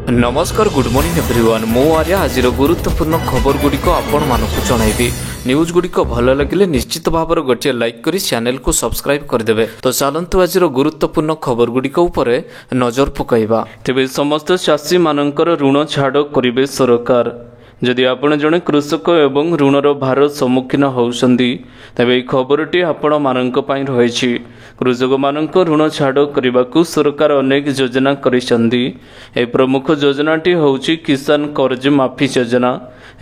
नमस्कार good morning everyone मो आर्या आज गुरुत्वपूर्ण खबर गुड़िक आपण मानक जनइबी न्यूज गुड़िक भल लगे निश्चित भाव गोटे लाइक करी चैनल को सब्सक्राइब करदेवे। तो चलतु आज गुरुत्वपूर्ण खबर गुड़िक उपरे नजर पकाइबा। तेबे समस्त चाषी मानकर ऋण छाड़ करिवे सरकार। जदि आपण जड़े कृषक एवं ऋणर भार सम्मुखीन होउछंदी तेबे खबरटी आपण मानक पई रहिछि। कृषक मानक ऋण छाड़ करने सरकार अनेक योजना करिसेंदी। ए प्रमुख योजनाटी होउछि किसान कर्ज माफी योजना।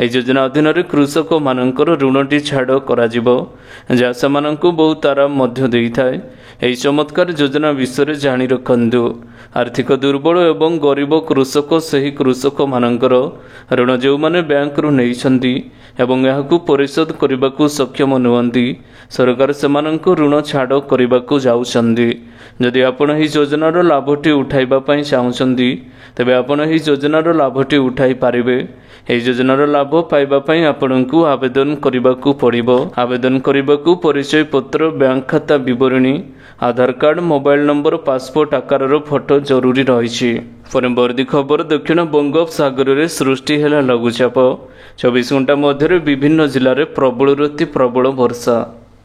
ए योजना अधीन कृषक मानकर ऋणटी छाड़ करा जिवो जहा सेमानंकु बहुत आराम मध्य देइथाय। एही चमत्कार योजना विषय जानी रखंदु। आर्थिक दुर्बल एवं गरीब कृषक सही कृषक मानकर ऋण जो माने बैंक रु नेइछंदी एवं याकु परिशोध करबाकू सक्षम नुहंती सरकार सेमानंकु ऋण छाड़ करबाकू जाउछंदी। जदि आपण एही योजनार लाभटी उठाइबा पई चाहुछंदी तेबे आपण एही योजनार लाभटी उठाई पारिबे। एही योजनार लाभ पाइबा पई आपणकू आवेदन करबाकू पड़िबो। आवेदन करबाकू परिचय पत्र, बैंक खाता विवरणी, आधार कार्ड, मोबाइल नंबर, पासपोर्ट आकार फोटो जरूरी रही। परवर्ती खबर दक्षिण बंगोपसागर में सृष्टि है लघुचाप। 24 घंटा मध्य विभिन्न जिले में प्रबल अति प्रबल वर्षा।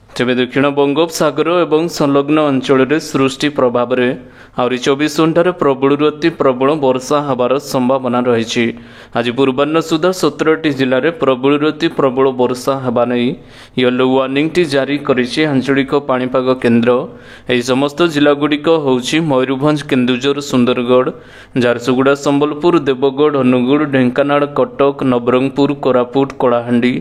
तेज दक्षिण बंगोपसागर और संलग्न अंचल सृष्टि प्रभाव में आहरी 24 घंटे प्रबल अति प्रबल वर्षा हबार संभावना रही। आज पूर्वाह्न सुधा 17टी जिले में प्रबल अति प्रबल वर्षा होगा नहीं येलो वार्निंग टी जारी करिछि आंचलिक पाणीपाग केन्द्र। यह समस्त जिलागुड़िक होउछि मयूरभंज, केन्दुझर, सुंदरगढ़, झारसुगुड़ा, संबलपुर, देवगढ़, अनुगुड़, ढेंकानाल, कटक, नवरंगपुर, कोरापुट, कलाहांडी,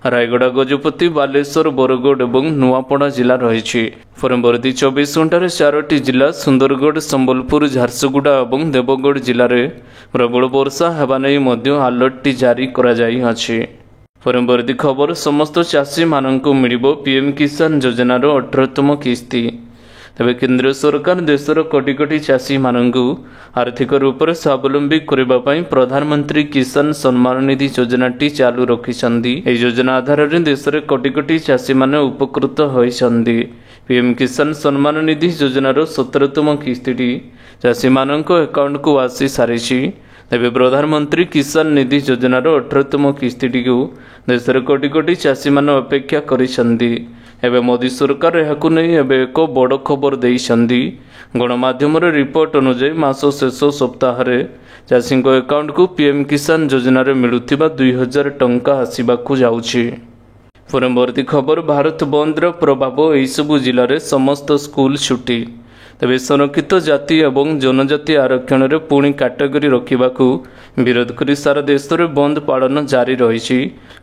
रायगड़ा, गजपति, बालेश्वर, बरगढ़ और नुआपड़ा जिला रही। परवर्ती 24 घंटे 4टी जिला सुंदरगढ़, संबलपुर, झारसुगुड़ा और देवगढ़ जिले में प्रबल वर्षा होगा नहीं अलर्ट जारी करा जाई अछि। परवर्ती खबर समस्त चाषी मानक मिलिबो पीएम किसान योजनार 18तम किस्ती। तेबे केंद्र सरकार देशर कोटी कोटी चाषी मानकु आर्थिक रूप से स्वावलंबी करबा पई प्रधानमंत्री किसान सम्मान निधि योजनाटी चालू रखिछंदी। ए योजना आधार रे देशर कोटी कोटी चाषी माने उपकृत होइछंदी। पीएम किसान सम्मान निधि योजनार 17तम किस्तीटी चाषी मानक अकाउंट को आसी सारिछि। तेबे प्रधानमंत्री किसान निधि योजनार 18तम किस्तीटी को देशर कोटी कोटी चाषी मान अपेक्षा करिछंदी। एबे मोदी सरकार यहाकु नहीं एबे एक बड़ खबर देइछंदी। गणमाध्यम रिपोर्ट अनुसार मास शेष सप्ताह चाषी अकाउंट को पीएम किसान योजनार मिलुथिबा 2000 टंका आसीबाकू जाउछि। परवर्ती खबर भारत बंदर प्रभाव एही सबु जिले में समस्त स्कूल छुट्टी। तेबे संरक्षित जाति एवं जनजाति आरक्षण में पुणी कैटेगरी रखा विरोध कर सारा देश में बंद पालन जारी रही।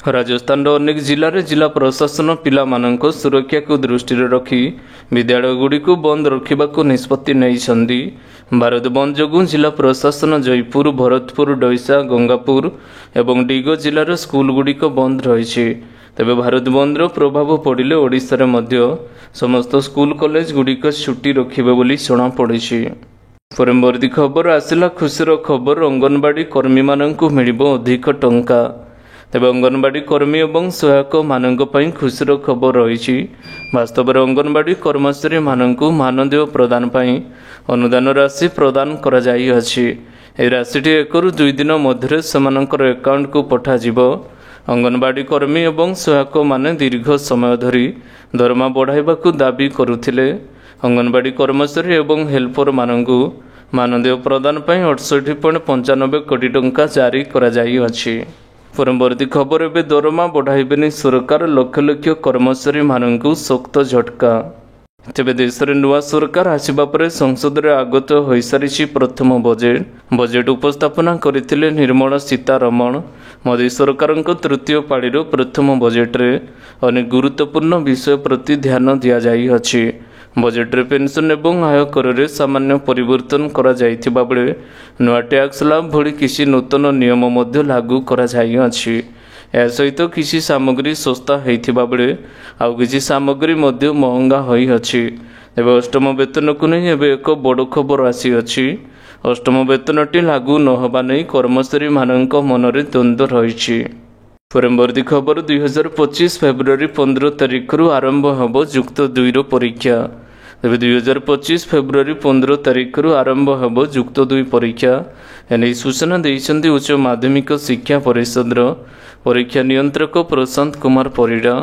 राजस्थान अनेक जिले में जिला प्रशासन पिला मानक सुरक्षा को दृष्टि रखी विद्यालय गुड़ी को बंद रखा निष्पत्ति नहीं। भारत बंद जो जिला प्रशासन जयपुर, भरतपुर, डैसा, गंगापुर और डिगो जिलार स्कूल गुड़िक बंद रही। तेबे भारत बंदर प्रभाव पड़े ओडिशा रे मध्य समस्त स्कूल कॉलेज गुड़िक छुट्टी रखिबे बोली जणा पड़िछि। परवर्ती खबर आसिला खुशीर खबर अंगनवाड़ी कर्मी माननकु मिलिबो अधिक टंका। तेबे अंगनवाड़ी कर्मी और सहायक मानक पई खुशीर खबर रही। वास्तव में अंगनवाड़ी कर्मचारी माननकु मानदेय प्रदान पई अनुदान राशि प्रदान करा जाई अछि। ए राशिटी 1 ରୁ 2 दिन मध्य सेमानकर अकाउंट को पठा जिवो। अंगनवाड़ी कर्मी और सहायक माने दीर्घ समय धरी दरमा बढ़ाइबाकू दाबी करुथिले। अंगनवाड़ी कर्मचारी और हेल्पर माननकु मानदेय प्रदान पई 68.95 कोटी टंका जारी करा जाई अछि। परवर्ती खबर एबे दरमा बढ़ाइबेनी सरकार, लक्ष लक्ष कर्मचारी माननकु सख्त झटका। तेबे देश में नुआ सरकार आसिबा परे संसद में आगत हो सारी प्रथम बजेट उपस्थापना करथिले निर्मला सीतारमण। मोदी सरकार तृतीय पाळीर प्रथम बजेट रे अनेक गुरुत्वपूर्ण विषय प्रति ध्यान दिया जाई अछि। बजेट रे पेंशन एवं आयकर रे सामान्य परिवर्तन करा जाइथिबा बेले नुआ टैक्स स्लैब भली किसी नूतन नियम मध्य लागू करा जाई अछि। या सहित किसी सामग्री सस्ता होइथिबा बेले आउ किसी सामग्री मध्य महंगा होई अछि। एबे अष्टम वेतन को नहीं एबे एक बड़ खबर आसी अछि। अष्टम वेतनटी लागू न होबा नहीं कर्मचारी मानक मनरे द्वंद्व रहिछि। परवर्ती खबर 2025 फेब्रुआरी 15 तारिख रु आरंभ होब युक्त 2 परीक्षा। तेज 2025 फेब्रुआरी 15 तारिख आरंभ होब युक्त 2 परीक्षा एने सूचना देइछन्ति उच्च माध्यमिक शिक्षा परिषद परीक्षा नियंत्रक प्रशांत कुमार परिडा।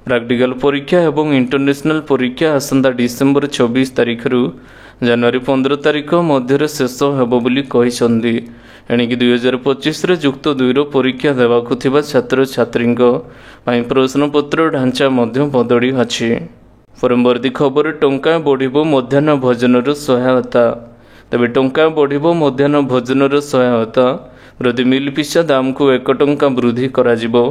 प्रैक्टिकल परीक्षा एवं इंटरनेशनल परीक्षा आसंता डिसेम्बर 26 तारिख जनवरी 15 तारिख मध्य शेष होब बोली कहिसन्ति। एणिकी 2025 युक्त 2 परीक्षा देवाकु थिबा छात्र छात्री प्रश्नपत्र ढांचा बदली अछि। परवर्ती खबर टंका बढ़िबो मध्याह्न भोजनर सहायता। तेबे टंका बढ़िबो मध्याह्न भोजनर सहायता प्रति मिल पिछा दाम को 1 टंका वृद्धि कराजिबो।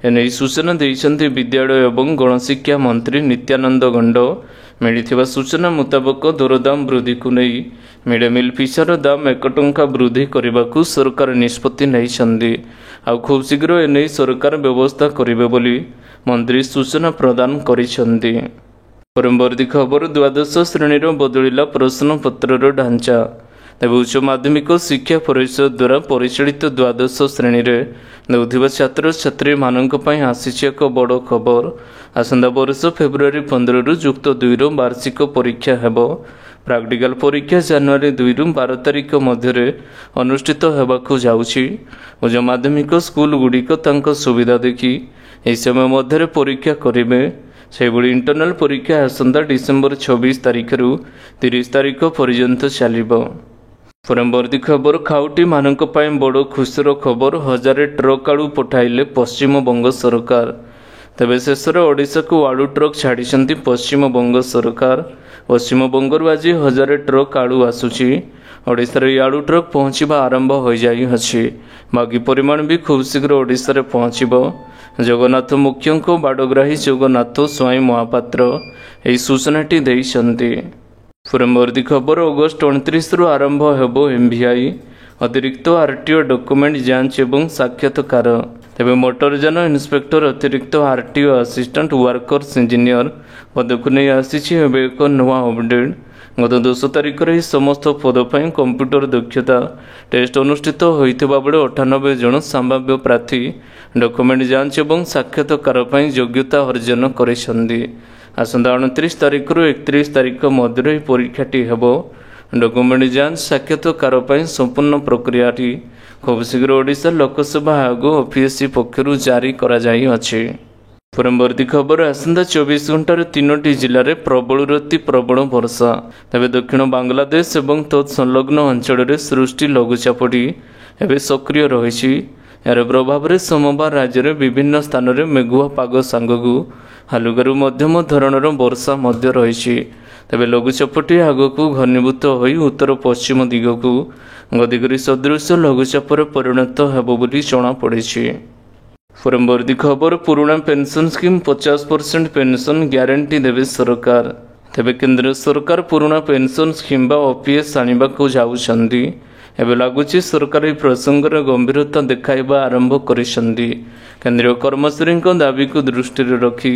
एने सूचना देइछन्ति विद्यालय एवं गणशिक्षा मंत्री नित्यानंद गंड। मिलिथिबा सूचना मुताबक दरदाम वृद्धि को नहीं मिड मिल पिछार दाम 1 टंका वृद्धि करने सरकार निष्पत्ति नहीं आ खूब शीघ्र एने सरकार व्यवस्था करिवे बोली मंत्री सूचना प्रदान करिसेंति। परवर्ती खबर द्वादश श्रेणीर बदलिला प्रश्नपत्र ढांचा। तेज उच्च माध्यमिक शिक्षा परिषद द्वारा परिचालित द्वादश श्रेणी में देउथिबा छात्र छात्री मानक पई आसीछि एक बड़ खबर। आसंता वर्ष फेब्रुआरी 15 युक्त 2 वार्षिक परीक्षा हेबो। प्रैक्टिकल परीक्षा जनवरी 2 रु 12 तारिख मध्य अनुष्ठित हेबाकु जाउछि। उच्च माध्यमिक स्कूल गुड़िक तांको सुविधा देखि एहि समय मध्य परीक्षा करिवे। सेबुली इंटरनल परीक्षा आसंता डिसेम्बर 26 तारिख रु 30 तारिख पर्यंत चलिबो। परवर्ती खबर खाउटी मानक पई बड़ खुशीर खबर 1000 ट्रक आलू पठाइले पश्चिम बंग सरकार। तेबे शेषर ओडिशा को आलू ट्रक छाड़िसंती पश्चिम बंग सरकार। पश्चिम बंगरु आज 1000 ट्रक आलू आसुची। ओडिशा रे आलू ट्रक पहुँचवा आरंभ हो जाई अछि। बाकी परिमाण भी खूब शीघ्र ओडिशा रे पहुँचबो। जगन्नाथ मुख्य बाडग्राही जगन्नाथ स्वाई महापात्र यही सूचनाटी देइछन्ति। परवर्ती खबर अगस्ट 29 रु आरंभ हेबो एमवीआई अतिरिक्त आरटीओ डॉक्यूमेंट जांच एवं साक्षात्कार। तेबे मोटरयान इन्स्पेक्टर अतिरिक्त आरटीओ असिस्टेंट वर्कर्स इंजीनियर पद को नहीं आसीछि एक नवा अपडेट। गत 10 तारिख में समस्त पद पर कंप्यूटर दक्षता टेस्ट अनुष्ठित होइथिबा बेले 98 जन संभाव्य प्रार्थी डॉक्यूमेंट जांच एवं साक्षात्कार योग्यता अर्जन करिसंति। आसंता 29 तारिख रु 31 तारिख मध्य परीक्षाटी हेबो। डॉक्यूमेंट जांच साक्षात्कार संपूर्ण प्रक्रियाटी खूब शीघ्र ओडिशा लोकसभा आयोग ओपीएससी पक्षरु जारी करा जाई अछि। परवर्ती खबर आसंता 24 घंटार 3टी जिले में प्रबल अति प्रबल वर्षा। तेज दक्षिण बांग्लादेश एवं तत्संलग्न अंचल में सृष्टि लघुचापटी एवं सक्रिय रही। यार प्रभाव में सोमवार राज्य में विभिन्न स्थान में मेघुआ पाग सांगू हालुकारू मध्यम धरणर वर्षा रही। तेज लघुचापटी आगक घनीभूत हो उत्तर पश्चिम दिग को गतिकर सदृश लघुचापर परिणत होब बोली जଣାपड़ी। परवर्ती खबर पुराना पेंशन स्कीम 50% पेंशन ग्यारंटी देवे सरकार। तेबे केंद्र सरकार पुराना पेंशन स्कीम बा ओपीएस आनिबा को जाउछन्ती। एबे लागुची सरकार ए प्रसंगर गंभीरता देखाइबा आरंभ करिसन्ती। केंद्रीय कर्मचारी दाबी को दृष्टि रखी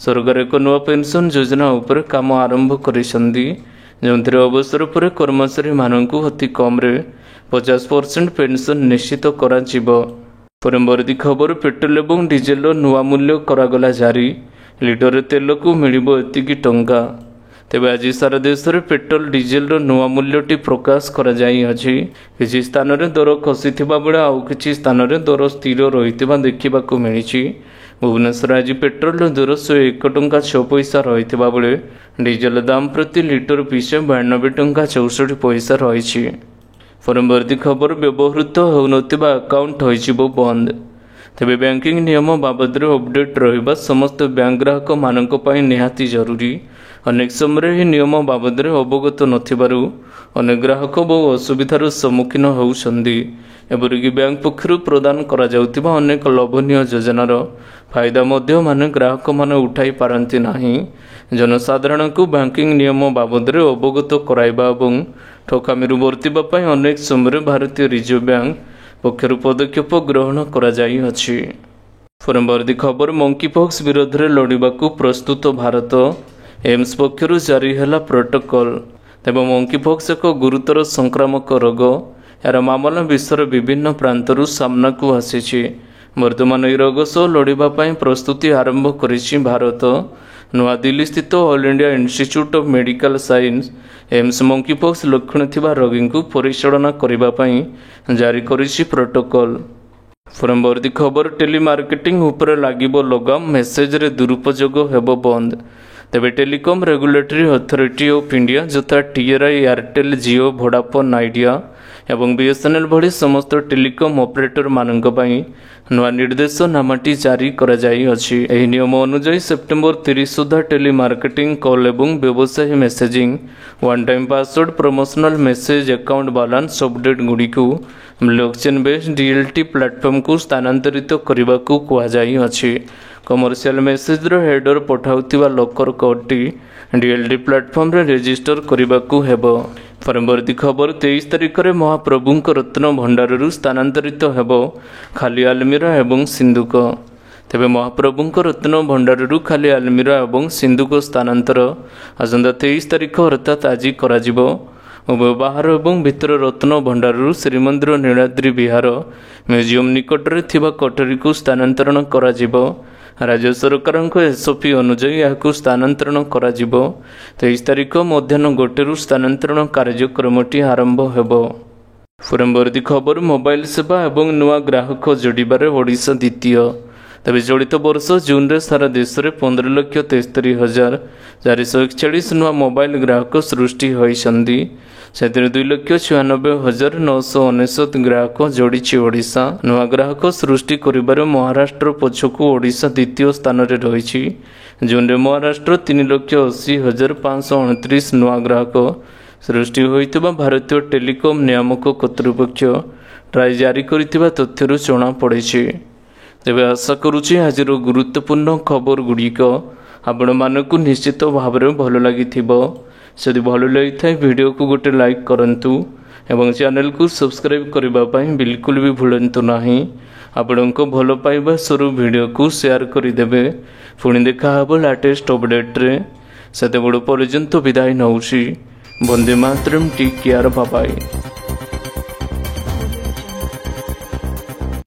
सरकार एक नवा पेंशन योजना उपर काम आरंभ करिसन्ती। जोंथिरे अवसर पर कर्मचारी माननकु अति कम रे 50% पेंशन निश्चित करा जिवो। परवर्ती खबर पेट्रोल एवं डीजेल नुआ मूल्य करागला जारी। लिटर तेल को मिलिबो एतिकी टंका। तेबे आज सारा देश में पेट्रोल डीजेल नुआ मूल्यटी प्रकाश करा जाई अछि। किछि स्थान रे दर खसिथिबा बेले आउ किछि स्थान रे दर स्थिर रहिथिबा देखिबाकू मिलिछि। भुवनेश्वर आज पेट्रोल दर 101 टंका 6 पैसा रहिथिबा बेले डीजेल दाम प्रति लिटर पिछे 92 टंका 64 पैसा रहिछि। परवर्ती खबर व्यवहृत होउनथिबा अकाउंट होइजिबो बंद। तेबे बैंकिंग नियम बाबद अपडेट रहिबा समस्त बैंक ग्राहक मानक पई निहाती जरूरी। अनेक समय नियम बाबद अवगत नथिबारु अनेक ग्राहक बहु असुविधार सम्मुखीन होउछन्ति। एपरिक बैंक पक्षरु प्रदान करा जाउथिबा अनेक लोभनीय योजनार फायदा मध्य माने ग्राहक माने उठाई पारंती नाही। जनसाधारण को बैंकिंग नियम बाबद अवगत कराइबा एवं ठकामीरु बर्तिबा पई अनेक समय भारतीय रिजर्व बैंक पक्षर पदक्षेप ग्रहण करा जाई अछि। परवर्ती खबर मंकी पॉक्स विरोध में लड़ाकू प्रस्तुत भारत। एम्स पक्षर जारी है प्रोटोकॉल। तेज मंकी पॉक्स एक गुरुतर संक्रामक रोग। यार मामला विश्वर विभिन्न प्रांतर सामना को आसी। वर्तमान यह रोग सह लड़ाई प्रस्तुति आरंभ करिछि भारत। ନୂଆଦିଲ୍ଲୀ ସ୍ଥିତ all India institute of medical science AIIMS monkeypox ଲକ୍ଷଣ ଥିବା ରୋଗୀଙ୍କୁ ପରିଚାଳନା କରିବା ପାଇଁ ଜାରି କରିଛି ପ୍ରୋଟୋକଲ୍। ପରବର୍ତ୍ତୀ ଖବର ଟେଲିମାର୍କେଟିଂ ଉପରେ ଲାଗିବ ଲଗାମ, ମେସେଜରେ ଦୁରୁପଯୋଗ ହେବ ବନ୍ଦ। ତେବେ telecom regulatory authority of India ଯଥା TRI, Airtel, Jio, Vodafone idea ଏବଂ BSNL ଭଳି ସମସ୍ତ ଟେଲିକମ୍ ଅପରେଟରମାନଙ୍କ ପାଇଁ ନୂଆ ନିର୍ଦ୍ଦେଶନାମାଟି ଜାରି କରାଯାଇଅଛି। ଏହି ନିୟମ ଅନୁଯାୟୀ ସେପ୍ଟେମ୍ବର 30 ସୁଦ୍ଧା ଟେଲିମାର୍କେଟିଂ, କଲ୍ ଏବଂ ବ୍ୟବସାୟୀ messaging, one time password, promotional message, account balance update ଗୁଡ଼ିକୁ ବ୍ଲକଚେନ୍ ବେସ୍ଡ DLT ପ୍ଲାଟଫର୍ମକୁ ସ୍ଥାନାନ୍ତରିତ କରିବାକୁ କୁହାଯାଇଅଛି। କମର୍ସିଆଲ ମେସେଜର ହେଡର ପଠାଉଥିବା ଲକର କୋଡ୍ଟି DLT ପ୍ଲାଟଫର୍ମରେ ରେଜିଷ୍ଟର କରିବାକୁ ହେବ। ପରବର୍ତ୍ତୀ ଖବର 23 ତାରିଖରେ ମହାପ୍ରଭୁଙ୍କ ରତ୍ନ ଭଣ୍ଡାରରୁ ସ୍ଥାନାନ୍ତରିତ ହେବ ଖାଲି ଆଲମିରା ଏବଂ ସିନ୍ଦୁକ। ତେବେ ମହାପ୍ରଭୁଙ୍କ ରତ୍ନ ଭଣ୍ଡାରରୁ ଖାଲି ଆଲମିରା ଏବଂ ସିନ୍ଦୁକ ସ୍ଥାନାନ୍ତର ଆସନ୍ତା 23 ତାରିଖ ଅର୍ଥାତ୍ ଆଜି କରାଯିବ। ଉଭୟ ବାହାର ଏବଂ ଭିତର ରତ୍ନ ଭଣ୍ଡାରରୁ ଶ୍ରୀମନ୍ଦିର ନୀଳାଦ୍ରି ବିହାର ମ୍ୟୁଜିୟମ ନିକଟରେ ଥିବା କୋଠରୀକୁ ସ୍ଥାନାନ୍ତରଣ କରାଯିବ। ରାଜ୍ୟ ସରକାରଙ୍କ SOP ଅନୁଯାୟୀ ଏହାକୁ ସ୍ଥାନାନ୍ତରଣ କରାଯିବ। 23 ତାରିଖ ମଧ୍ୟାହ୍ନ 1ରୁ ସ୍ଥାନାନ୍ତରଣ କାର୍ଯ୍ୟକ୍ରମଟି ଆରମ୍ଭ ହେବ। ପରବର୍ତ୍ତୀ ଖବର ମୋବାଇଲ ସେବା ଏବଂ ନୂଆ ଗ୍ରାହକ ଯୋଡ଼ିବାରେ ଓଡ଼ିଶା ଦ୍ୱିତୀୟ। ତେବେ ଚଳିତ ବର୍ଷ ଜୁନରେ ସାରା ଦେଶରେ 15,73,441 ନୂଆ ମୋବାଇଲ ଗ୍ରାହକ ସୃଷ୍ଟି ହୋଇଛନ୍ତି। ସେଥିରେ 2,96,999 ଗ୍ରାହକ ଯୋଡ଼ିଛି ଓଡ଼ିଶା। ନୂଆ ଗ୍ରାହକ ସୃଷ୍ଟି କରିବାରେ ମହାରାଷ୍ଟ୍ର ପଛକୁ ଓଡ଼ିଶା ଦ୍ୱିତୀୟ ସ୍ଥାନରେ ରହିଛି। ଜୁନରେ ମହାରାଷ୍ଟ୍ର 3,80,529 ନୂଆ ଗ୍ରାହକ ସୃଷ୍ଟି ହୋଇଥିବା ଭାରତୀୟ ଟେଲିକମ୍ ନିୟାମକ କର୍ତ୍ତୃପକ୍ଷ ଟ୍ରାଇ ଜାରି କରିଥିବା ତଥ୍ୟରୁ ଜଣାପଡ଼ିଛି। ତେବେ ଆଶା କରୁଛି ଆଜିର ଗୁରୁତ୍ୱପୂର୍ଣ୍ଣ ଖବର ଗୁଡ଼ିକ ଆପଣମାନଙ୍କୁ ନିଶ୍ଚିତ ଭାବରେ ଭଲ ଲାଗିଥିବ। ଯଦି ଭଲ ଲାଗିଥାଏ ଭିଡ଼ିଓକୁ ଗୋଟେ ଲାଇକ୍ କରନ୍ତୁ ଏବଂ ଚ୍ୟାନେଲକୁ ସବସ୍କ୍ରାଇବ୍ କରିବା ପାଇଁ ବିଲକୁଲ ବି ଭୁଲନ୍ତୁ ନାହିଁ। ଆପଣଙ୍କ ଭଲ ପାଇବା ସ୍ୱରୂପ ଭିଡ଼ିଓକୁ ସେୟାର କରିଦେବେ। ପୁଣି ଦେଖା ହେବ ଲାଟେଷ୍ଟ ଅପଡେଟ୍ରେ। ସେତେବେଳ ପର୍ଯ୍ୟନ୍ତ ବିଦାୟ ନେଉଛି। Vande Mataram, take care, bye bye.